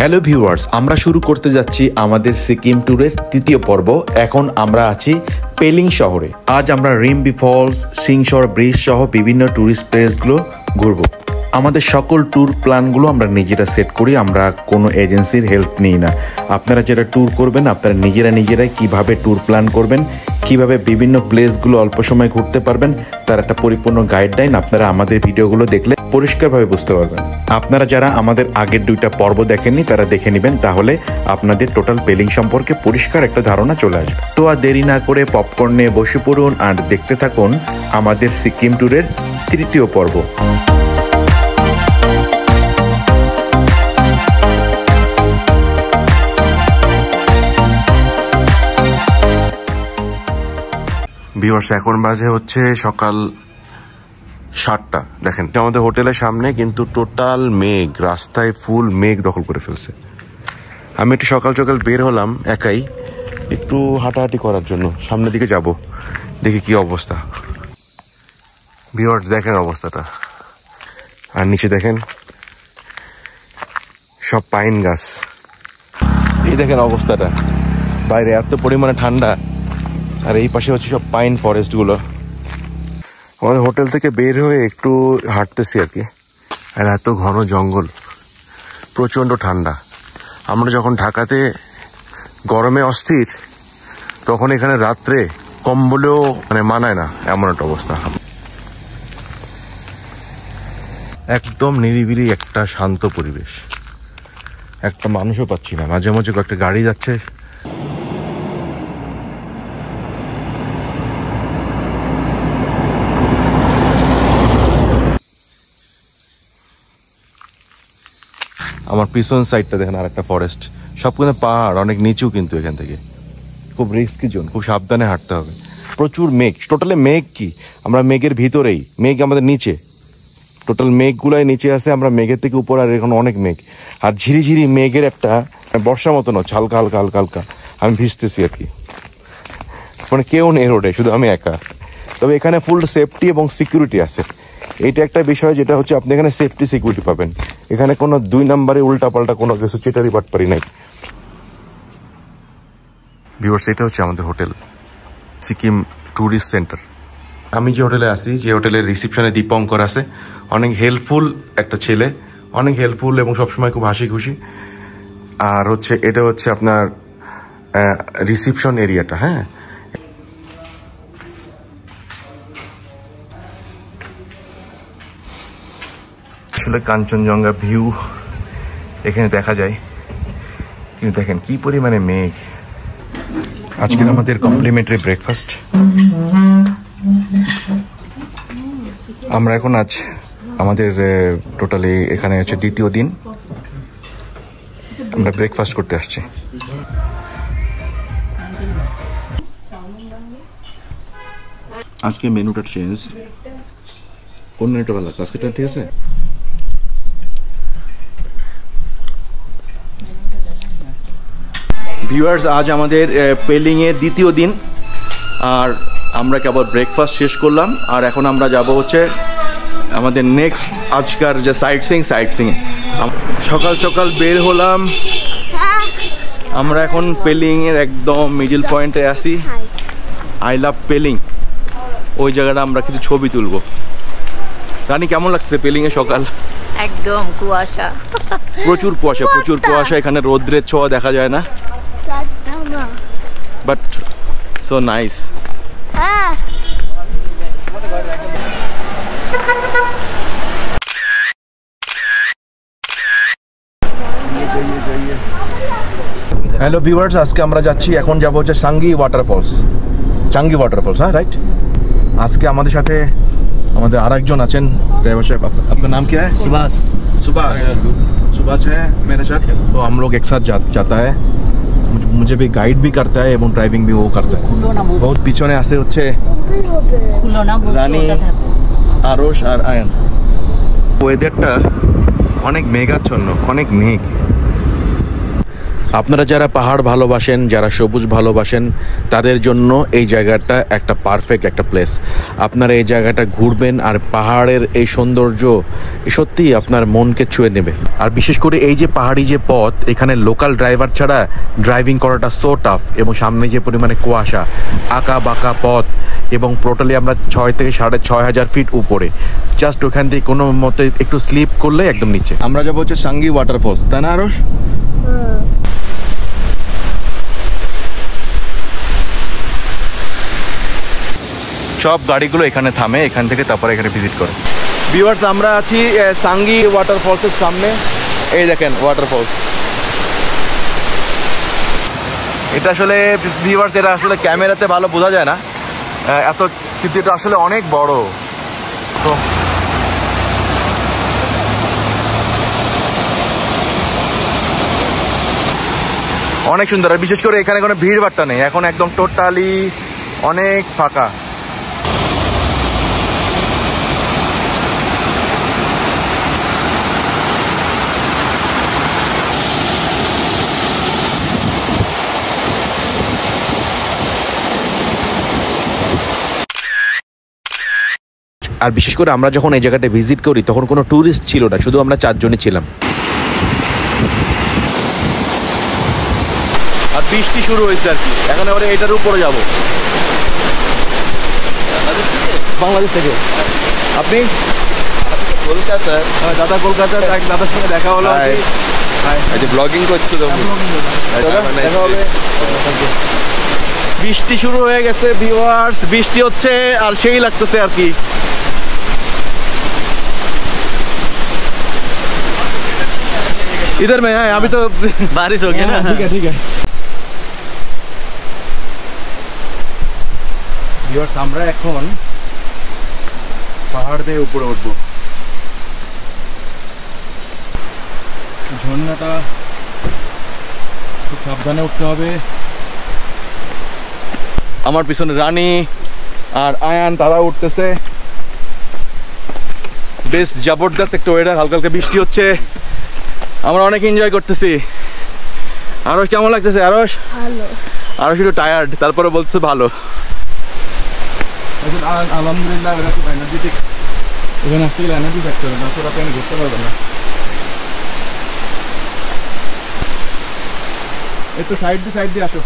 Hello viewers, আমরা শুরু করতে যাচ্ছি আমাদের সিকিম ট্যুরের তৃতীয় পর্ব। এখন আমরা আছি পেলিং শহরে। আজ আমরা রিম্বি ফলস, সিংসর ব্রিজ সহ বিভিন্ন ট্যুরিস্ট প্লেসগুলো ঘুরব। আমাদের সকল ট্যুর প্ল্যানগুলো আমরা নিজেরা সেট করি, আমরা কোনো এজেন্সির হেল্প নিই না। আপনারা যারা ট্যুর করবেন আপনারা নিজেরাই কীভাবে ট্যুর প্ল্যান করবেন, কিভাবে বিভিন্ন প্লেসগুলো অল্প সময় ঘুরতে পারবেন তার একটা পরিপূর্ণ গাইডলাইন আপনারা আমাদের ভিডিওগুলো দেখলে পরিষ্কারভাবে বুঝতে পারবেন। আপনারা যারা আমাদের আগের 2টা পর্ব দেখেননি তারা দেখে নেবেন, তাহলে আপনাদের টোটাল পেলিং সম্পর্কে পরিষ্কার একটা ধারণা চলে আসবে। তো আর দেরি না করে পপকর্ন নিয়ে বসে পড়ুন আর দেখতে থাকুন আমাদের সিকিম ট্যুরের তৃতীয় পর্ব। ভিউয়ার্স, এখন বাজে হচ্ছে সকাল 7টা। দেখেন আমাদের হোটেলের সামনে কিন্তু টোটাল মেঘ, রাস্তায় ফুল মেঘ দখল করে ফেলছে। আমি একটু সকাল সকাল বের হলাম একাই একটু হাঁটাহাঁটি করার জন্য, সামনের দিকে যাব, দেখি কি অবস্থা। ভিউয়ার্স দেখেন অবস্থাটা, আর নিচে দেখেন সব পাইন গাছ। এই দেখেন অবস্থাটা, বাইরে এত পরিমাণে ঠান্ডা আর এই পাশে হচ্ছে সব পাইন ফরেস্টগুলো। আমাদের হোটেল থেকে বের হয়ে একটু হাঁটতেছি আর কি, আর এত ঘন জঙ্গল, প্রচণ্ড ঠান্ডা। আমরা যখন ঢাকাতে গরমে অস্থির তখন এখানে রাত্রে কম্বলেও মানায় না, এমন একটা অবস্থা। একদম নিরিবিলি একটা শান্ত পরিবেশ, একটা মানুষও পাচ্ছি না। মাঝে মাঝে কয়েকটা গাড়ি যাচ্ছে। আমার পিছন সাইডটা দেখেন আর একটা ফরেস্ট, সব কিন্তু পাহাড়, অনেক নিচু কিন্তু এখান থেকে খুব রিস্কি জোন, খুব সাবধানে হাঁটতে হবে। প্রচুর মেঘ, টোটালি মেঘ কি আমরা মেঘের ভিতরেই, মেঘ আমাদের নিচে, টোটাল মেঘগুলাই নিচে আছে, আমরা মেঘের থেকে উপর, আর এখন অনেক মেঘ আর ঝিরিঝিরি মেঘের একটা বর্ষা মতো নয়, হালকা হালকা হালকা হালকা আমি ভিজতেছি আর কি। কেউ নেই রোডে, শুধু আমি একা। তবে এখানে ফুল সেফটি এবং সিকিউরিটি আছে, এইটা একটা বিষয় যেটা হচ্ছে আপনি এখানে সেফটি সিকিউরিটি পাবেন। এখানে কোনো 2 নম্বরে উল্টাপাল্টা কোনো কিছু চিটারি বাটপারি নাই। ভিউয়ার্স, এটা হচ্ছে আমাদের হোটেল সিকিম ট্যুরিস্ট সেন্টার। আমি যে হোটেলে আছি, যে হোটেলের রিসিপশনে দীপঙ্কর আছে, অনেক হেল্পফুল একটা ছেলে, অনেক হেল্পফুল এবং সবসময় খুব হাসি খুশি। আর হচ্ছে এটা হচ্ছে আপনার রিসিপশন এরিয়াটা। হ্যাঁ, আসলে কাঞ্চনজঙ্ঘা ভিউ এখানে দেখা যায়, কিন্তু দেখেন কি পরিমাণে মেঘ। আজকের আমাদের কমপ্লিমেন্টারি ব্রেকফাস্ট। আমরা এখন আজ আমাদের টোটালি এখানে হচ্ছে 2য় দিন আমরা ব্রেকফাস্ট করতে আসছি। আজকে মেনুটা চেঞ্জ, কোন মেনুটা ভালো লাগছে আজকেটা? ঠিক আছে, ভিউয়ার্স, আজ আমাদের পেলিংয়ের 2য় দিন, আর আমরা কেবল ব্রেকফাস্ট শেষ করলাম। আর এখন আমরা যাব হচ্ছে আমাদের নেক্সট আজকার যে সাইট সিং। সকাল সকাল বের হলাম, আমরা এখন পেলিংয়ের একদম মিডল পয়েন্টে আসি, আই লাভ পেলিং। ওই জায়গাটা আমরা কিছু ছবি তুলবো। রানী, কেমন লাগছে পেলিংয়ে সকাল? একদম কুয়াশা, প্রচুর কুয়াশা, প্রচুর কুয়াশা। এখানে রোদ্রের ছোঁয়া দেখা যায় না, but so nice. Hello viewers, আজকে আমরা যাচ্ছি, এখন যাবো হচ্ছে চাঙ্গি ওয়াটারফলস। হ্যাঁ রাইট। আজকে আমাদের সাথে আমাদের আরেকজন আছেন ड्राइवर साहब। आपका नाम क्या है? सुभाष है मेरे साथ। तो हम लोग एक साथ जाता है, मुझे भी गाइड भी करता है এবং ড্রাইভিং भी वो करता है। बहुत পিছনে আসে হচ্ছে রানী, আরশ আর আয়ন। ওয়েদারটা অনেক মেঘাচ্ছন্ন, অনেক মেঘ। আপনারা যারা পাহাড় ভালোবাসেন, যারা সবুজ ভালোবাসেন, তাদের জন্য এই জায়গাটা একটা পারফেক্ট একটা প্লেস। আপনারা এই জায়গাটা ঘুরবেন আর পাহাড়ের এই সৌন্দর্য সত্যিই আপনার মনকে ছুঁয়ে নেবে। আর বিশেষ করে এই যে পাহাড়ি যে পথ, এখানে লোকাল ড্রাইভার ছাড়া ড্রাইভিং করাটা সো টাফ, এবং সামনে যে পরিমাণে কুয়াশা, আঁকা বাঁকা পথ, এবং টোটালি আমরা 6 থেকে 6,500 ফিট উপরে। জাস্ট ওখান থেকে কোনো মতে একটু স্লিপ করলে একদম নিচে। আমরা যাবো হচ্ছে সাঙ্গি ওয়াটারফলস, তাই না আরশ? সব গাড়িগুলো এখানে থামে, এখান থেকে তারপরে এখানে ভিজিট করে। ভিউয়ার্স, আমরা আছি সাঙ্গি ওয়াটারফলসের সামনে। এই দেখেন ওয়াটারফলস। এটা আসলে ভিউয়ার্স, এটা আসলে ক্যামেরাতে ভালো বোঝা যায় না এত, কিন্তু এটা আসলে অনেক বড়। তো অনেক সুন্দর, আর বিশেষ করে এখানে কোনো ভিড় ভাট্টা নেই, এখন একদম টোটালি অনেক ফাঁকা। আর বিশেষ করে আমরা যখন এই জায়গাটা ভিজিট করি তখন কোনো ট্যুরিস্ট ছিল না, শুধু আমরা 4 জনই ছিলাম। আর বৃষ্টি শুরু হয়েছে আর কি, এখন আমরা এটার উপরে যাব। বাংলাদেশ থেকে। আপনি? কলকাতা। দাদা কলকাতার, এক দাদার সঙ্গে দেখা হলো। ব্লগিং করছো তো? দেখা হবে। বৃষ্টি শুরু হয়ে গেছে ভিউয়ার্স, বৃষ্টি হচ্ছে আর সেই লাগতেছে আর কি। इधर में है, अभी तो बारिश हो गया ना। ठीक है। ভিউয়ার্স, আমরা এখন পাহাড় দিয়ে উপরে উঠবো। ঝর্ণাটা খুব সাবধানে উঠতে হবে। আমার পিছনে রানী আর আয়ান, তারা উঠতেছে। বেশ জবরদস্ত একটা ওয়েদার, হালকা হালকা বৃষ্টি হচ্ছে, আমরা অনেক এনজয় করতেছি। আরশ কেমন লাগতেছে? আরশ? ভালো। আরশ একটু টায়ার্ড, তারপরে বলছে ভালো। আলহামদুলিল্লাহ, এরা খুব এনার্জেটিক। এখানে আসতে গেলে এনার্জি থাকতে হবে, না তো আপনি ঘুরতে পারবেন না। একটু সাইড দিয়ে আসো।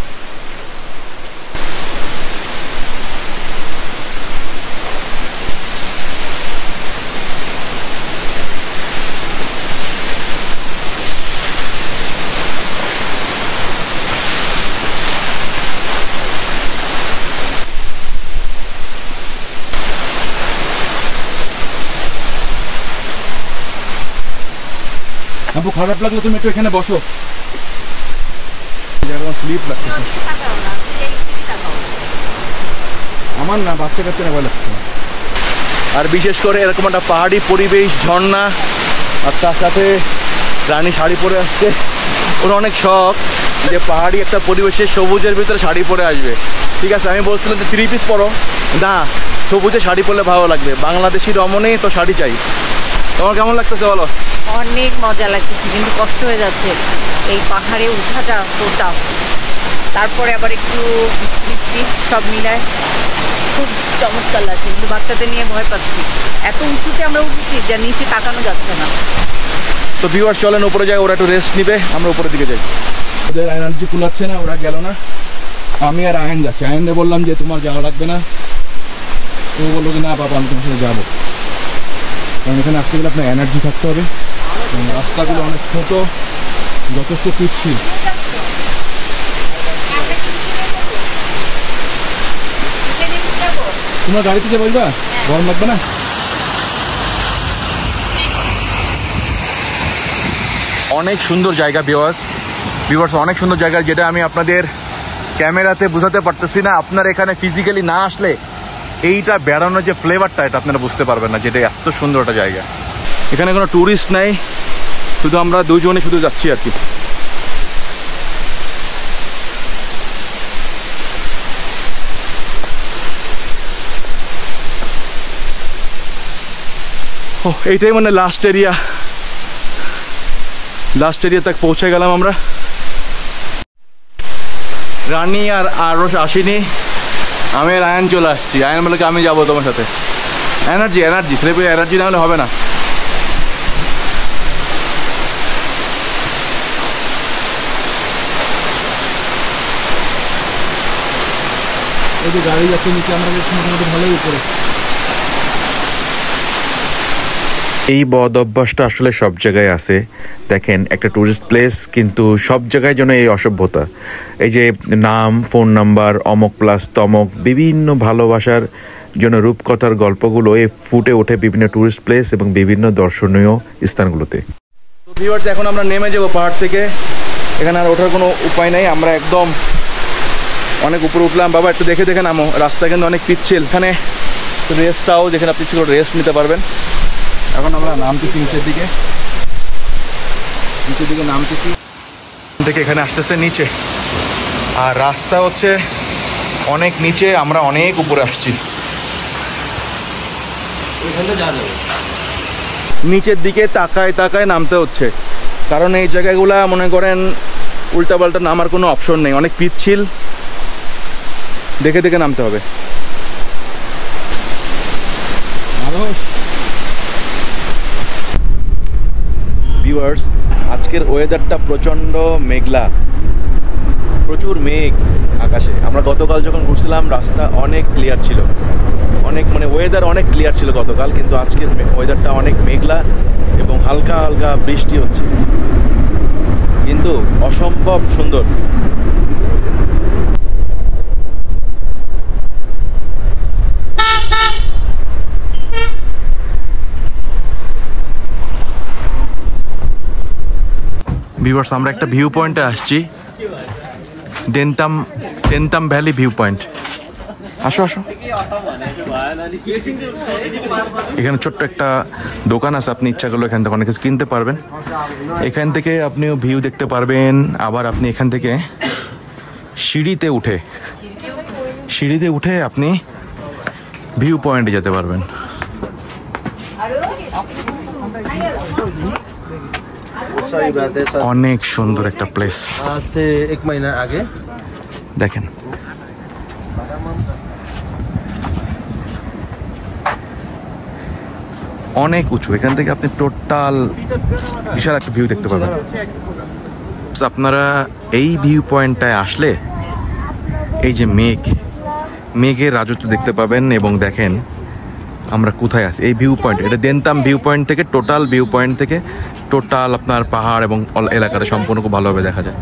আপু, খারাপ লাগলো তুমি একটু এখানে বসো। স্লিপ লাগছে আমার, না বাচ্চা কাচ্চা ভয় লাগছে না। আর বিশেষ করে এরকম একটা পাহাড়ি পরিবেশ, ঝর্ণা, আর তার সাথে রানী শাড়ি পরে আসছে। ওর অনেক শখ যে পাহাড়ি একটা পরিবেশে সবুজের ভিতরে শাড়ি পরে আসবে। ঠিক আছে, আমি বলছিলাম যে 3 পিস পরো, না সবুজে শাড়ি পরলে ভালো লাগবে, বাংলাদেশি রমণী তো শাড়ি চাই। তোমার কেমন লাগতেছে বলো? অনেক মজা লাগতেছে, কিন্তু কষ্ট হয়ে যাচ্ছে। এই পাহাড়ে উঠাটা তো টাফ, তারপরে আবার একটু বৃষ্টি, সব মিলায় খুব চমৎকার লাগছে, কিন্তু বাচ্চাদের নিয়ে ভয় পাচ্ছি। এত উঁচুতে আমরা উঠেছি যা নিচে তাকানো যাচ্ছে না। তো ভিউয়ার্স, চলেন উপরে যাই, ওরা একটু রেস্ট নিবে, আমরা উপরের দিকে যাই। ওদের এনার্জি কুলাচ্ছে না, ওরা গেল না, আমি আর আয়ন যাচ্ছি। আয়নকে বললাম যে তোমার যাওয়া লাগবে না, তো বললো যে না বাবা, আমি তোমার সাথে যাবো। কারণ এখানে আসতে গেলে আপনার এনার্জি থাকতে হবে। রাস্তাগুলো অনেক ছোট, যথেষ্ট পিচ্ছিল। তোমার গাড়িতে যে বলবা, গরম লাগবে না? অনেক সুন্দর জায়গা ভিউয়ার্স, অনেক সুন্দর জায়গা, যেটা আমি আপনাদের ক্যামেরাতে বোঝাতে পারতেছি না। আপনারা এখানে ফিজিক্যালি না আসলে এইটা বেড়ানোর যে ফ্লেভারটা, এটা আপনারা বুঝতে পারবেন না, যেটা এত সুন্দর একটা জায়গা। এখানে কোনো ট্যুরিস্ট নাই, শুধু আমরা 2 জনে শুধু যাচ্ছি আর কি। ও, এইটাই মানে লাস্ট এরিয়া। লাস্ট এরিয়া তক পৌঁছে গেলাম আমরা। রানী আর আরও আসেনি, আমি আর আয়ন চলে আসছি। আয়ন বলে আমি যাবো তোমার সাথে। এনার্জি স্রেফ এনার্জি না হলে হবে না। এই যে গাড়ি যাচ্ছে নিচে, আমরা মোটামুটি ভালোই উপরে। এই বদ অভ্যাসটা আসলে সব জায়গায় আছে। দেখেন, একটা ট্যুরিস্ট প্লেস কিন্তু সব জায়গায় যেন এই অসভ্যতা, এই যে নাম, ফোন নাম্বার, অমক প্লাস তমক, বিভিন্ন ভালোবাসার জন্য রূপকথার গল্পগুলো এই ফুটে ওঠে বিভিন্ন ট্যুরিস্ট প্লেস এবং বিভিন্ন দর্শনীয় স্থানগুলোতে। তো ভিউয়ার্স, এখন আমরা নেমে যাবো পাহাড় থেকে। এখানে আর ওঠার কোনো উপায় নাই, আমরা একদম অনেক উপরে উঠলাম। বাবা একটু দেখে দেখে নামো, রাস্তা কিন্তু অনেক পিচ্ছিল। এখানে রেস্টটাও, যেখানে আপনি ছিল রেস্ট নিতে পারবেন। এখন আমরা নামতেছি নিচের দিকে নামতেছি থেকে, এখানে আসতেছে নিচে। আর রাস্তা হচ্ছে অনেক নিচে, আমরা অনেক উপরে আসছি। নিচের দিকে তাকায় নামতে হচ্ছে, কারণ এই জায়গাগুলা মনে করেন উল্টাপাল্টা নামার কোনো অপশন নেই, অনেক পিচ্ছিল, দেখে দেখে নামতে হবে। ভিউয়ার্স, আজকের ওয়েদারটা প্রচণ্ড মেঘলা, প্রচুর মেঘ আকাশে। আমরা গতকাল যখন ঘুরছিলাম রাস্তা অনেক ক্লিয়ার ছিল, অনেক ওয়েদার অনেক ক্লিয়ার ছিল গতকাল, কিন্তু আজকের ওয়েদারটা অনেক মেঘলা এবং হালকা হালকা বৃষ্টি হচ্ছে, কিন্তু অসম্ভব সুন্দর। ভিউয়ার্স, আমরা একটা ভিউ পয়েন্টে আসছি, দেনতাম ভ্যালি ভিউ পয়েন্ট। আসো। এখানে ছোট্ট একটা দোকান আছে, আপনি ইচ্ছা করলে এখান থেকে অনেক কিছু কিনতে পারবেন। এখান থেকে আপনিও ভিউ দেখতে পারবেন। আবার আপনি এখান থেকে সিঁড়িতে উঠে আপনি ভিউ পয়েন্টে যেতে পারবেন। অনেক সুন্দর একটা প্লেস। এক মহিনা আগে দেখেন, অনেক উঁচু, এখান থেকে আপনি টোটাল বিশাল একটা ভিউ দেখতে পাবেন। আপনারা এই ভিউ পয়েন্টটায় আসলে এই যে মেঘের রাজত্ব দেখতে পাবেন। এবং দেখেন আমরা কোথায় আছি, এই ভিউ পয়েন্ট, এটা দেনতাম ভিউ পয়েন্ট থেকে, টোটাল ভিউ পয়েন্ট থেকে টোটাল আপনার পাহাড় এবং এলাকাটা সম্পূর্ণ খুব ভালোভাবে দেখা যায়।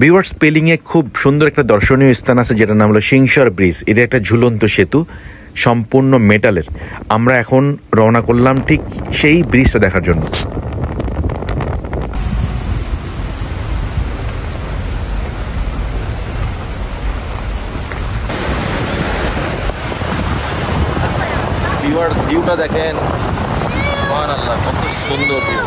ভিউয়ার্স, পেলিংয়ে খুব সুন্দর একটা দর্শনীয় স্থান আছে, যেটার নাম হলো সিংসর ব্রিজ। এটা একটা ঝুলন্ত সেতু, সম্পূর্ণ মেটালের। আমরা এখন রওনা করলাম ঠিক সেই ব্রিজটা দেখার জন্য। ভিউয়ার্স, ভিউটা দেখেন, সুবহানাল্লাহ, কত সুন্দর ভিউ।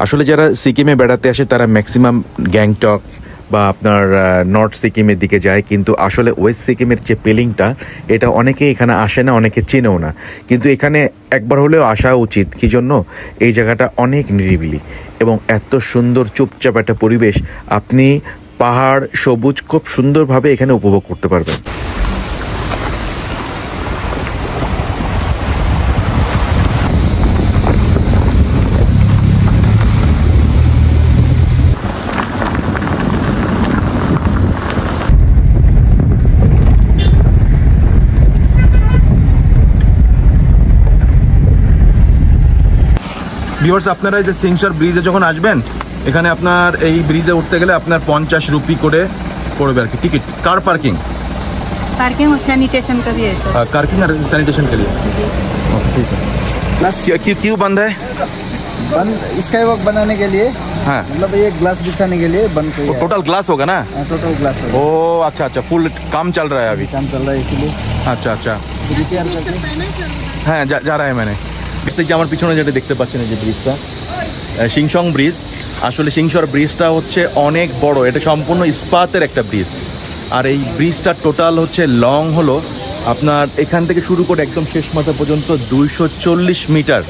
আসলে যারা সিকিমে বেড়াতে আসে তারা ম্যাক্সিমাম গ্যাংটক বা আপনার নর্থ সিকিমের দিকে যায়, কিন্তু আসলে ওয়েস্ট সিকিমের যে পেলিংটা, এটা অনেকে এখানে আসে না, অনেকে চেনেও না, কিন্তু এখানে একবার হলেও আসা উচিত। কি জন্য? এই জায়গাটা অনেক নিরিবিলি এবং এত সুন্দর চুপচাপ একটা পরিবেশ, আপনি পাহাড় সবুজ খুব সুন্দরভাবে এখানে উপভোগ করতে পারবেন। ভিউয়ার্স, আপনারা যে সিংসর ব্রিজে যখন আসবেন, এখানে আপনার এই ব্রিজে উঠতে গেলে আপনার 50 রুপি করে পড়বে আর কি टिकट। कार पार्किंग और सैनिटेशन का भी है सर। पार्किंग और सैनिटेशन के लिए। ओके, ठीक है। ग्लास क्यों बंद है? स्काई वॉक बनाने के लिए, हाँ, मतलब ये ग्लास बिछाने के लिए बंद किया है। टोटल ग्लास होगा ना? टोटल ग्लास होगा। ओ अच्छा अच्छा, फुल काम चल रहा है अभी। काम चल रहा है इसलिए আচ্ছা আচ্ছা, रिपेयर करके। হ্যাঁ যা রা মানে যে আমার পিছনে যেটা দেখতে পাচ্ছেন এই যে ব্রিজটা, সিংসং ব্রিজ। আসলে সিংসর ব্রিজটা হচ্ছে অনেক বড়, এটা সম্পূর্ণ ইস্পাতের একটা ব্রিজ। আর এই ব্রিজটা টোটাল হচ্ছে লং হলো আপনার এখান থেকে শুরু করে একদম শেষ মাথা পর্যন্ত 240 মিটার।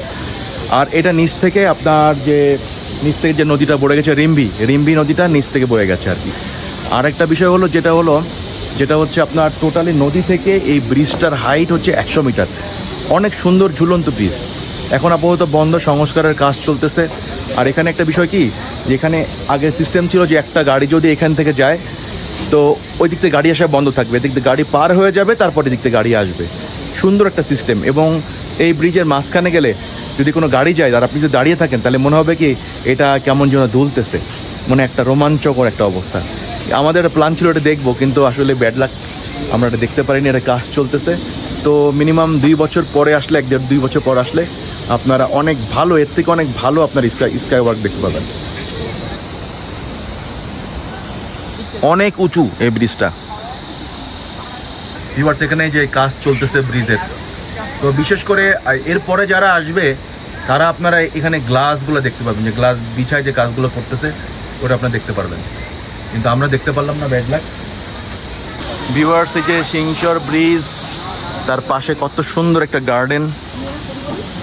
আর এটা নিচ থেকে আপনার নিচ থেকে যে নদীটা বয়ে গেছে রিম্বি নদীটা নিচ থেকে বয়ে গেছে আর কি। আর একটা বিষয় হলো যেটা হচ্ছে আপনার টোটালি নদী থেকে এই ব্রিজটার হাইট হচ্ছে 100 মিটার। অনেক সুন্দর ঝুলন্ত ব্রিজ। এখন আপাতত বন্ধ, সংস্কারের কাজ চলতেছে। আর এখানে একটা বিষয় কি, যেখানে আগে সিস্টেম ছিল যে একটা গাড়ি যদি এখান থেকে যায় তো ওই দিক থেকে গাড়ি আসা বন্ধ থাকবে, এদিক থেকে গাড়ি পার হয়ে যাবে, তারপর এদিক থেকে গাড়ি আসবে। সুন্দর একটা সিস্টেম। এবং এই ব্রিজের মাঝখানে গেলে যদি কোনো গাড়ি যায় আর আপনি যদি দাঁড়িয়ে থাকেন তাহলে মনে হবে কি এটা কেমন যেন দুলতেছে, মানে একটা রোমাঞ্চকর একটা অবস্থা। আমাদের একটা প্ল্যান ছিল এটা দেখবো, কিন্তু আসলে ব্যাড লাক, আমরা এটা দেখতে পারিনি। এটা কাজ চলতেছে। তো মিনিমাম 2 বছর পরে আসলে, 1.5-2 বছর পর আসলে আপনারা অনেক ভালো, এর থেকে অনেক ভালো আপনার স্কাই ওয়াক দেখতে পাবেন। অনেক উঁচু এই ব্রিজটা। এবার এখানে যে কাজ চলতেছে ব্রিজের, তো বিশেষ করে এরপরে যারা আসবে তারা আপনারা এখানে গ্লাসগুলো দেখতে পাবেন, যে গ্লাস বিছায় যে কাজগুলো করতেছে ওটা আপনারা দেখতে পারবেন, কিন্তু আমরা দেখতে পারলাম না, ব্যাড লাক। ভিউয়ার্স, এই যে সিংসর ব্রিজ, তার পাশে কত সুন্দর একটা গার্ডেন,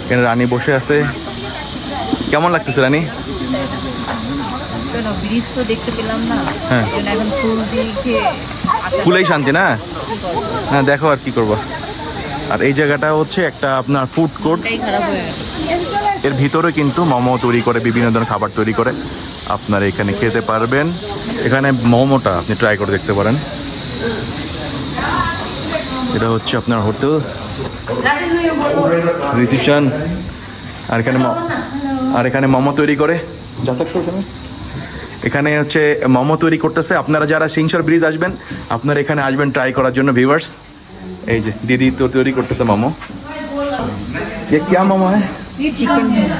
এখানে রানী বসে আছে। কেমন লাগতেছে রানী? ব্রিজ তো দেখতে পেলাম না, হ্যাঁ, এখন ফুল দেখে ফুলেই শান্তি না? হ্যাঁ, দেখো আর কি করবো। আর এই জায়গাটা হচ্ছে একটা আপনার ফুড কোর্ট। খারাপ হয়ে গেছে। এর ভিতরে কিন্তু মোমো তৈরি করে, বিভিন্ন ধরনের খাবার তৈরি করে, আপনারা এখানে খেতে পারবেন। এখানে মোমোটা আপনি ট্রাই করে দেখতে পারেন। এটা হচ্ছে আপনার হোটেল রিসেপশন। আর এখানে মোমো তৈরি করে, এখানে হচ্ছে মোমো তৈরি করতেছে। আপনারা যারা সিংসর ব্রিজ আসবেন আপনারা এখানে আসবেন ট্রাই করার জন্য। ভিউয়ার্স, এই যে দিদি তো তৈরি করতেছে মোমো। ये क्या मोमो है?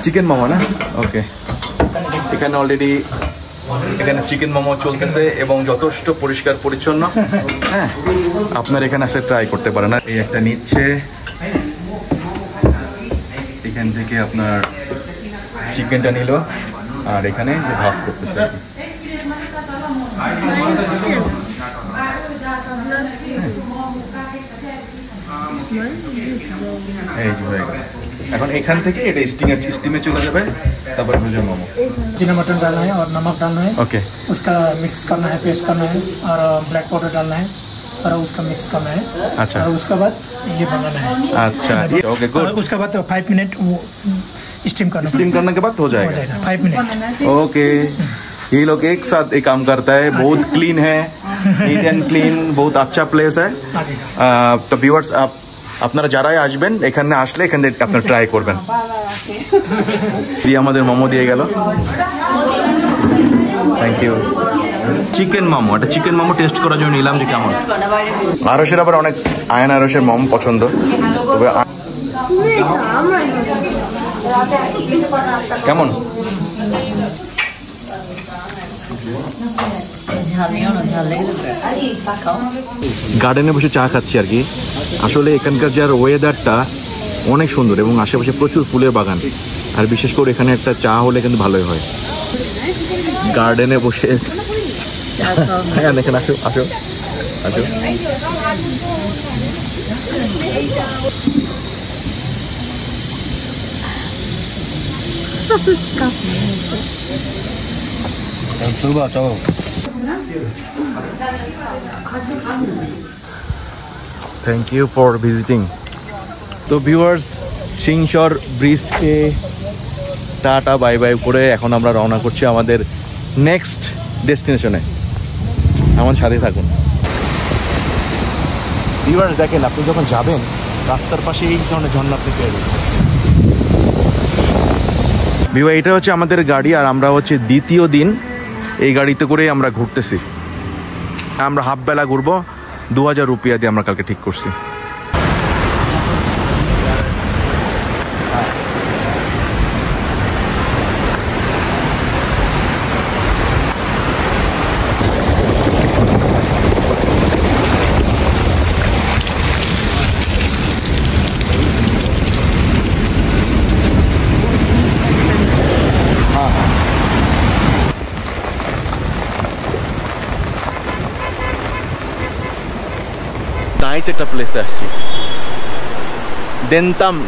চিকেন মোমো না? ওকে। এখানে অলরেডি চিকেন মোমো চলতেছে এবং যথেষ্ট পরিষ্কার পরিচ্ছন্ন। হ্যাঁ, আপনার এখানে আসলে ট্রাই করতে পারেন। আর এই একটা নিচ্ছে, এখান থেকে আপনার চিকেনটা নিল আর এখানে ভাজ করতেছে আর কি। এই যে হয়ে গেল। এখন এখান থেকে এটা স্টিমে চলে যাবে, তারপরে ভেজে মোমো। चीना मटन डालना है और नमक डालना है, ओके, उसका मिक्स करना है, पेस्ट करना है और ब्लैक पाउडर डालना है और उसका मिक्स करना है। अच्छा, और उसके बाद ये बनाना है। अच्छा, ओके, गुड। और उसके बाद 5 मिनट वो स्टीम करना, स्टीम करने के बाद हो हो जाएगा। जाएगा 5 मिनट। ओके, ये लोग एक साथ एक काम करता है, बहुत क्लीन है, नीट एंड क्लीन, बहुत अच्छा प्लेस है। हाँ जी। তো ভিউয়ার্স, আপনারা যারাই আসবেন এখানে আসলে এখান থেকে আপনারা ট্রাই করবেন। আমাদের মোমো দিয়ে গেল, থ্যাংক ইউ। চিকেন মোমো, এটা চিকেন মোমো টেস্ট করার জন্য নিলাম যে কেমন। আরসের আবার অনেক আয়ন আরসের মোমো পছন্দ, তবে কেমন গার্ডেনে বসে চা খাচ্ছি আর কি। আসলে এখানকার যার ওয়েদারটা অনেক সুন্দর এবং আশেপাশে প্রচুর ফুলের বাগান। আর বিশেষ করে এখানে একটা চা হলে কিন্তু ভালোই হয়। গার্ডেনে বসে হ্যাঁ, দেখেন, আসো আসো আসো। Thank you for visiting. তো ভিউয়ার্স, সিংসর ব্রিজকে টাটা বাই বাই করে এখন আমরা রওনা করছি আমাদের নেক্সট ডেস্টিনেশনে। আমাদের সাথে থাকুন। ভিউয়ার্স, দেখেন, আপনি যখন যাবেন রাস্তার পাশে এই ধরনের ঝর্ণা আপনি পেয়ে যাবেন। ভিউ, এটা হচ্ছে আমাদের গাড়ি আর আমরা হচ্ছে দ্বিতীয় দিন এই গাড়িতে করে আমরা ঘুরতেছি। আমরা হাফ বেলা ঘুরবো, 2000 রুপিয়া দিয়ে আমরা কালকে ঠিক করছি। একটা প্লেসে আসছি,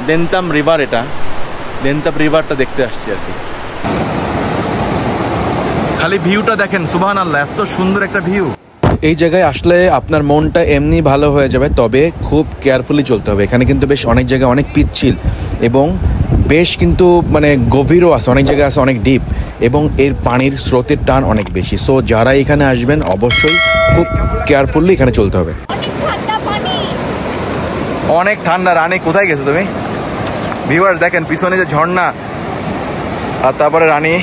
দেনতাম রিভার, এটা দেনতাম রিভারটা দেখতে আসছি আর কি। খালি ভিউটা দেখেন, সুবহানাল্লাহ, এত সুন্দর একটা ভিউ। এই জায়গায় আসলে আপনার মনটা এমনি ভালো হয়ে যাবে, তবে খুব কেয়ারফুলি চলতে হবে। এখানে কিন্তু বেশ অনেক জায়গায় অনেক পিচ্ছিল এবং বেশ কিন্তু মানে গভীরও আছে, অনেক জায়গায় আছে অনেক ডিপ, এবং এর পানির স্রোতের টান অনেক বেশি। সো যারা এখানে আসবেন অবশ্যই খুব কেয়ারফুলি এখানে চলতে হবে। অনেক ঠান্ডা। রানী কোথায় গেছো তুমি? ভিউয়ার্স দেখেন পিছনে যে ঝর্ণা, আর তারপরে রানী।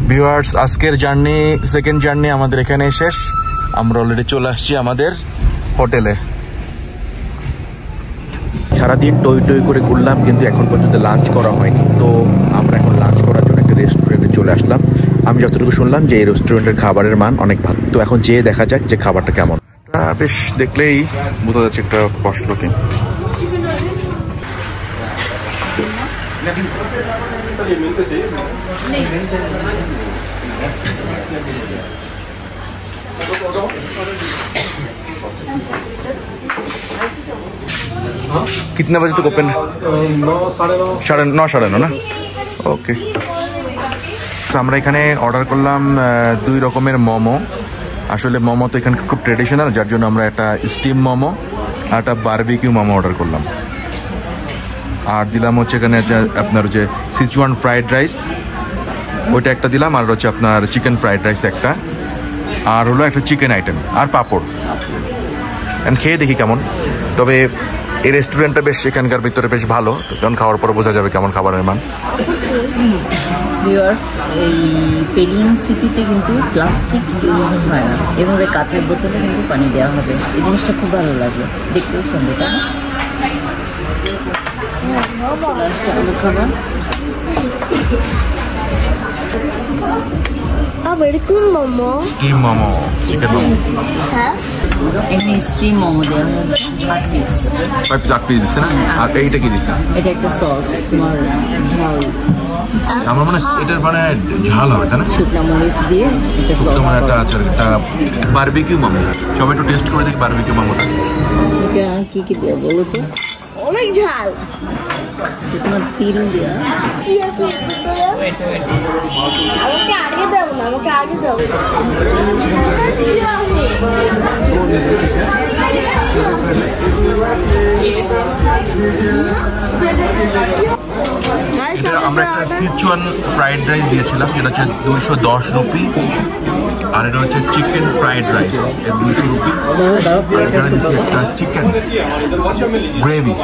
ভিউয়ার্স আজকের জার্নি, সেকেন্ড জার্নি আমাদের এখানে শেষ। আমরা অলরেডি চলে আসছি আমাদের হোটেলে। সারাদিন টই টই করে ঘুরলাম, কিন্তু এখন পর্যন্ত লাঞ্চ করা হয়নি। তো আমরা এখন লাঞ্চ করার জন্য একটা রেস্টুরেন্টে চলে আসলাম। আমি যতটুকু শুনলাম যে এই রেস্টুরেন্টের খাবারের মান অনেক ভালো। তো এখন যেয়ে দেখা যাক যে খাবারটা কেমন। বেশ দেখলেই বোঝা যাচ্ছে একটা কষ্ট লোকে। कितना बजे तक ओपन है? 9:30 না? ওকে। আমরা এখানে অর্ডার করলাম 2 রকমের মোমো। আসলে মোমো তো এখানে খুব ট্রেডিশনাল, যার জন্য আমরা একটা স্টিম মোমো আর একটা বারবিকিউ মোমো অর্ডার করলাম। আর দিলাম হচ্ছে এখানে আপনার যে সিচুয়ান ফ্রাইড রাইস, ওইটা একটা দিলাম, আর হচ্ছে আপনার চিকেন ফ্রাইড রাইস একটা, আর হলো একটা চিকেন আইটেম আর পাঁপড়। এখন খেয়ে দেখি কেমন। তবে এই রেস্টুরেন্টটা বেশ এখানকার ভিতরে বেশ ভালো, তো কারণ খাওয়ার পরে বোঝা যাবে কেমন খাবারের মান। ভিউয়ার্স, এই পেলিং সিটিতে কিন্তু প্লাস্টিক ইউজ হয় না, এভাবে কাঁচের বোতলে কিন্তু পানি দেওয়া হবে। এই জিনিসটা খুব ভালো লাগে, দেখতেও সুন্দর, তাই না? খাবার স্টিম মোমো, চিকেন মোমো, এমনি স্টিম মোমো দেওয়া হচ্ছে 8 পিস দিচ্ছে না? আর এইটা কি দিচ্ছে? এটা একটা সস, তোমার ঝাল, আমার মনে হয় এটার মানে ঝাল হবে, তাই না? শুকনো মরিচ দিয়ে একটা সস। তোমার একটা আছে একটা বারবিকিউ মোমো। সবাই একটু টেস্ট করে দেখি বারবিকিউ মোমোটা। এটা কি কি দেওয়া বলো তো? অনেক ঝাল। তোমার তিল দেওয়া। কি আছে আমাকে আগে দাও না, আমাকে আগে দাও। এটা আমরা একটা সিচুয়ান ফ্রাইড রাইস দিয়েছিলাম, যেটা হচ্ছে 210 রুপি, আর এটা হচ্ছে চিকেন ফ্রাইড রাইস, 200 রুপি। এখানে দিচ্ছি একটা চিকেন গ্রেভি।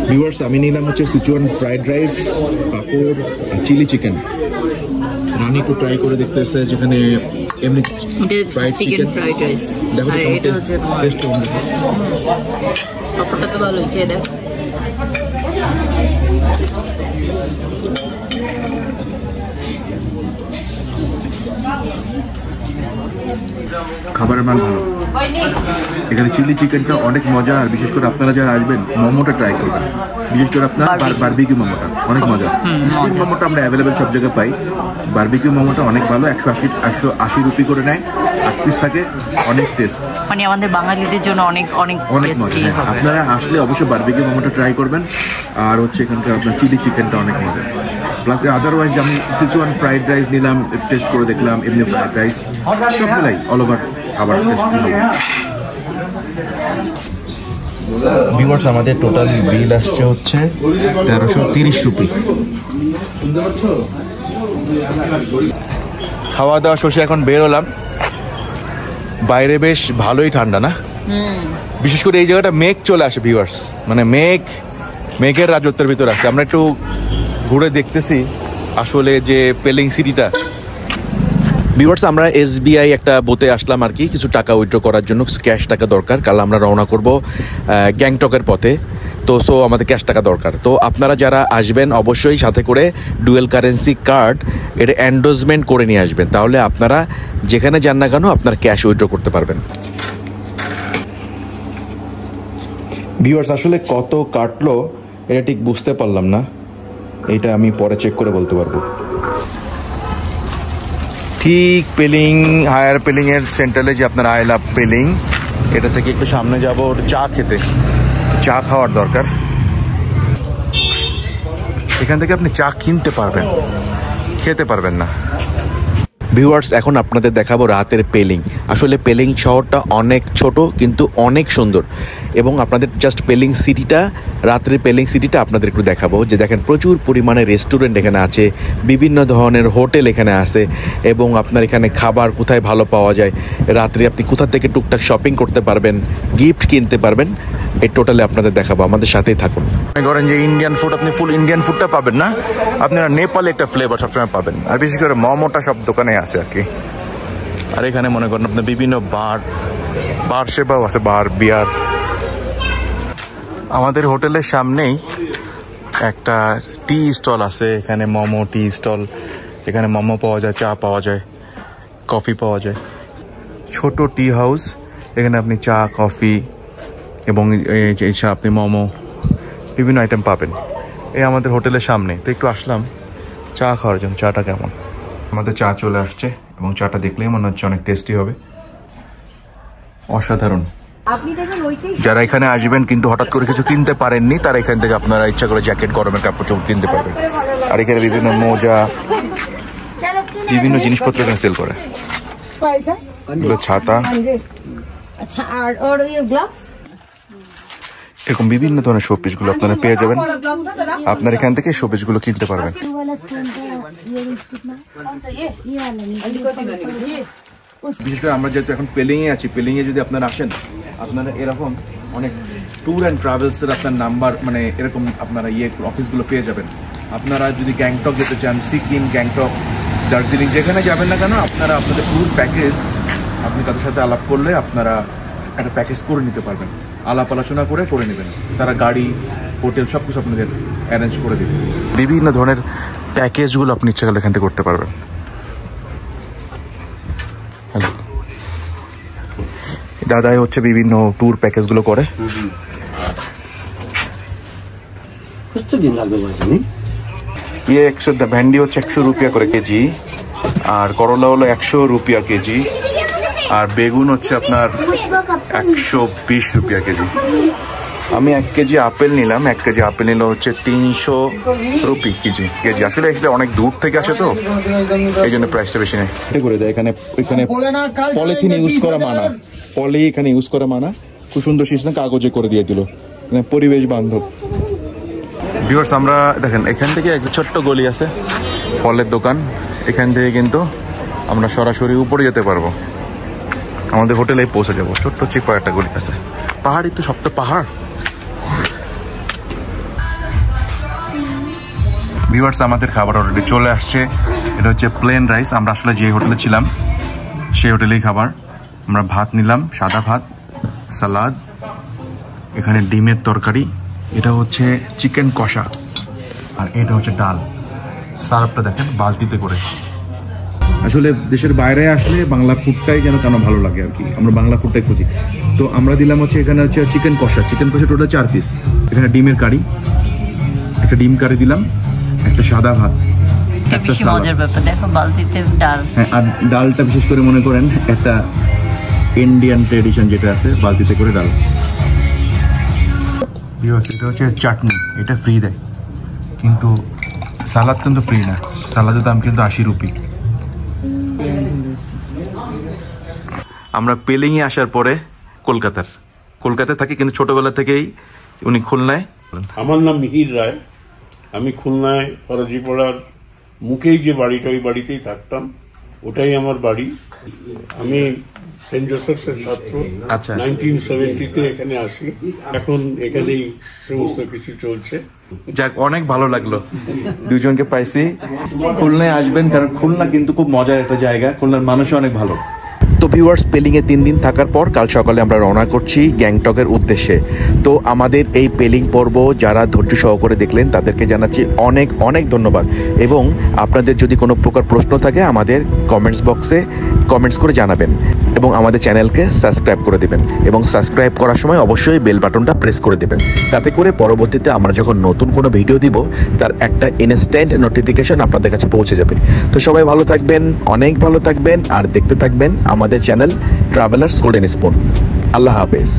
ভিউয়ার্স, আমি নিলাম হচ্ছে সিচুয়ান ফ্রাইড রাইস, পাঁপড় আর চিলি চিকেন। রানী একটু ট্রাই করে দেখতেছে, যেখানে এমনি ফ্রাইড চিকেন ফ্রাইড রাইস, দেখো আর এটা হচ্ছে তোমার টেস্ট কেমন। পাপড়টা তো ভালোই, খেয়ে দেখ। খাবারের মান ভালো। এখানে চিলি চিকেনটা অনেক মজা, আর বিশেষ করে আপনারা যারা আসবেন মোমোটা ট্রাই করবেন, বিশেষ করে আপনার বারবিকিউ মোমোটা অনেক মজা। স্টিম মোমোটা আমরা অ্যাভেলেবেল সব জায়গায় পাই, বারবিকিউ মোমোটা অনেক ভালো, 180 রুপি করে নেয়, 8 পিস থাকে, অনেক টেস্ট, মানে আমাদের বাঙালিদের জন্য অনেক অনেক অনেক টেস্টি মজা। হবে। আপনারা আসলে অবশ্যই বারবিকিউ মোমোটা ট্রাই করবেন, আর হচ্ছে এখানকার আপনার চিলি চিকেনটা অনেক মজা। প্লাস আদারওয়াইজ আমি সিচুয়ান ফ্রাইড রাইস নিলাম, টেস্ট করে দেখলাম, এমনি ফ্রাইড রাইস সবগুলাই অল ওভার খাবার টেস্ট। ভিউয়ার্স আমাদের টোটাল বিল আসছে হচ্ছে 1330 রুপি। খাওয়া দাওয়া শেষে এখন বের হলাম, বাইরে বেশ ভালোই ঠান্ডা না, বিশেষ করে এই জায়গাটা মেঘ চলে আসে ভিউয়ার্স, মানে মেঘের রাজত্বের ভিতরে আছে। আমরা একটু ঘুরে দেখতেছি আসলে যে পেলিং সিটিটা। ভিউয়ার্স আমরা SBI একটা বুথে আসলাম আর কি, কিছু টাকা উইথড্র করার জন্য, কিছু ক্যাশ টাকা দরকার, কাল আমরা রওনা করব গ্যাংটকের পথে, তো সো আমাদের ক্যাশ টাকা দরকার। তো আপনারা যারা আসবেন অবশ্যই সাথে করে ডুয়েল কারেন্সি কার্ড এটা এন্ডোজমেন্ট করে নিয়ে আসবেন, তাহলে আপনারা যেখানে যান না কেন আপনার ক্যাশ উইথড্র করতে পারবেন। ভিউয়ার্স আসলে কত কাটলো এটা ঠিক বুঝতে পারলাম না, এটা আমি পরে চেক করে বলতে পারবো। ঠিক পেলিং হায়ার পেলিংয়ের সেন্ট্রালে যে আপনার আই লাভ পেলিং, এটা থেকে একটু সামনে যাবো চা খেতে, চা খাওয়ার দরকার। এখান থেকে আপনি চা কিনতে পারবেন, খেতে পারবেন না। ভিউয়ার্স এখন আপনাদের দেখাবো রাতের পেলিং। আসলে পেলিং শহরটা অনেক ছোট কিন্তু অনেক সুন্দর, এবং আপনাদের জাস্ট পেলিং সিটিটা, রাত্রের পেলিং সিটিটা আপনাদের একটু দেখাবো। যে দেখেন প্রচুর পরিমাণে রেস্টুরেন্ট এখানে আছে, বিভিন্ন ধরনের হোটেল এখানে আছে, এবং আপনার এখানে খাবার কোথায় ভালো পাওয়া যায়, রাত্রে আপনি কোথা থেকে টুকটাক শপিং করতে পারবেন, গিফট কিনতে পারবেন, এই টোটালে আপনাদের দেখাবো, আমাদের সাথেই থাকুন। মনে করেন যে ইন্ডিয়ান ফুড, আপনি ফুল ইন্ডিয়ান ফুডটা পাবেন না, আপনারা নেপালে একটা ফ্লেভার সবসময় পাবেন, আর বিশেষ করে মোমোটা সব দোকানে আছে আর কি। আর এখানে মনে করেন আপনার বিভিন্ন বার সেবাও আছে, বার বিয়ার। আমাদের হোটেলের সামনেই একটা টি স্টল আছে, এখানে মোমো টি স্টল, এখানে মোমো পাওয়া যায়, চা পাওয়া যায়, কফি পাওয়া যায়, ছোট টি হাউস, এখানে আপনি চা কফি এবং আপনি মোমো বিভিন্ন আইটেম পাবেন। এই আমাদের হোটেলের সামনে, তো একটু আসলাম চা খাওয়ার জন্য। চাটা কেমন? আমাদের চা চলে আসছে, এবং চাটা দেখলেই মনে হচ্ছে অনেক টেস্টি হবে, অসাধারণ। যারা এখানে আসবেন কিন্তু হঠাৎ করে কিছু কিনতে পারেননি, তারা এখান থেকে আপনারা ইচ্ছা করে জ্যাকেট, গরমের কাপড় চোপড় কিনতে পারবেন। আর এখানে বিভিন্ন মোজা, বিভিন্ন জিনিসপত্র এখানে সেল করে, ছাতা, এরকম বিভিন্ন ধরনের শোপিস গুলো আপনারা পেয়ে যাবেন। আপনার এখান থেকে শোপিস গুলো কিনতে পারবেন। বিশেষ করে আমরা যেহেতু এখন পেলিং এ আছি, পেলিং এ যদি আপনারা আসেন, আপনারা এরকম অনেক ট্যুর অ্যান্ড ট্রাভেলস এর আপনার নাম্বার, মানে এরকম আপনারা অফিসগুলো পেয়ে যাবেন। আপনারা যদি গ্যাংটক যেতে চান, সিকিম, গ্যাংটক, দার্জিলিং, যেখানে যাবেন না কেন, আপনারা আপনাদের ট্যুর প্যাকেজ আপনি তাদের সাথে আলাপ করলে আপনারা একটা প্যাকেজ করে নিতে পারবেন, আলাপ আলোচনা করে নেবেন, তারা গাড়ি, হোটেল সব কিছু আপনাদের অ্যারেঞ্জ করে দেবে। বিভিন্ন ধরনের প্যাকেজগুলো আপনি ইচ্ছা করলে এখান থেকে করতে পারবেন। হ্যালো, দাদাই হচ্ছে বিভিন্ন ট্যুর প্যাকেজগুলো করে। ये 100 ভেন্ডি হচ্ছে 100 রুপিয়া করে কেজি, আর করলা হলো 100 রুপিয়া কেজি, আর বেগুন হচ্ছে আপনার 120 রুপিয়া কেজি। আমি 1 কেজি আপেল নিলাম, 1 কেজি আপেল নিল হচ্ছে 300 রুপি কেজি। আসলে অনেক দূর থেকে আসে, তো এই জন্য প্রাইসটা বেশি নেই। করে দেয় এখানে পলিথিন ইউজ করা মানা, এখানে ইউজ করা মানা। খুব সুন্দর সিস্টেম, কাগজে করে দিয়ে দিল, পরিবেশ বান্ধব। ভিউয়ার্স আমরা দেখেন এখান থেকে একটা ছোট্ট গলি আছে, ফলের দোকান, এখান থেকে কিন্তু আমরা সরাসরি উপরে যেতে পারবো, আমাদের হোটেলে পৌঁছে যাবো। ছোট্ট চিপা একটা গলি আছে, পাহাড়ি তো, সব তো পাহাড়। ভিউয়ার্স আমাদের খাবার অলরেডি চলে আসছে, এটা হচ্ছে প্লেন রাইস। আমরা আসলে যে হোটেলে ছিলাম সেই হোটেলেই খাবার। আমরা ভাত নিলাম, সাদা ভাত, সালাদ, এখানে ডিমের তরকারি, এটা হচ্ছে চিকেন কষা, আর এটা হচ্ছে ডাল। সার্ভটা দেখেন বালতিতে করে। আসলে দেশের বাইরে আসলে বাংলা ফুডটাই যেন কেন ভালো লাগে আর কি, আমরা বাংলা ফুডটাই খুঁজি। তো আমরা দিলাম হচ্ছে এখানে হচ্ছে চিকেন কষা টোটাল 4 পিস, এখানে ডিমের কারি, একটা ডিম কারি দিলাম, একটা সাদা ভাত, একটা মজার ব্যাপার দেখো বালতিতে ডাল। হ্যাঁ, আর ডালটা বিশেষ করে মনে করেন একটা ইন্ডিয়ান ট্রেডিশন যেটা আছে, বালতিতে করে ডাল। এটা হচ্ছে চাটনি, এটা ফ্রি দেয়, কিন্তু সালাদ কিন্তু ফ্রি না, সালাদের দাম কিন্তু 80 রুপি। আমরা পেলিংয়ে আসার পরে কলকাতায় থাকি, কিন্তু ছোটবেলা থেকেই উনি খুলনায়। আমার নাম মিহির রায়, আমি খুলনায় ফরাজিপাড়ার মুখেই যে বাড়িটা, ওই বাড়িতেই থাকতাম, ওটাই আমার বাড়ি। আমি সেন্ট জোসেফসের ছাত্র। আচ্ছা। 1970-তে এখানে আসি, এখন এখানেই সমস্ত কিছু চলছে। যাক, অনেক ভালো লাগলো দুজনকে পাইছি। খুলনায় আসবেন, কারণ খুলনা কিন্তু খুব মজার একটা জায়গা, খুলনার মানুষও অনেক ভালো। তো ভিউয়ার্স, পেলিংয়ে 3 দিন থাকার পর কাল সকালে আমরা রওনা করছি গ্যাংটকের উদ্দেশ্যে। তো আমাদের এই পেলিং পর্ব যারা ধৈর্য সহকারে দেখলেন তাদেরকে জানাচ্ছি অনেক অনেক ধন্যবাদ, এবং আপনাদের যদি কোনো প্রকার প্রশ্ন থাকে আমাদের কমেন্টস বক্সে কমেন্টস করে জানাবেন, এবং আমাদের চ্যানেলকে সাবস্ক্রাইব করে দেবেন, এবং সাবস্ক্রাইব করার সময় অবশ্যই বেল বাটনটা প্রেস করে দেবেন, তাতে করে পরবর্তীতে আমরা যখন নতুন কোনো ভিডিও দিব তার একটা ইনস্ট্যান্ট নোটিফিকেশন আপনাদের কাছে পৌঁছে যাবে। তো সবাই ভালো থাকবেন, অনেক ভালো থাকবেন, আর দেখতে থাকবেন আমাদের চ্যানেল ট্রাভেলার্স গোল্ডেন স্পুন। আল্লাহ হাফেজ।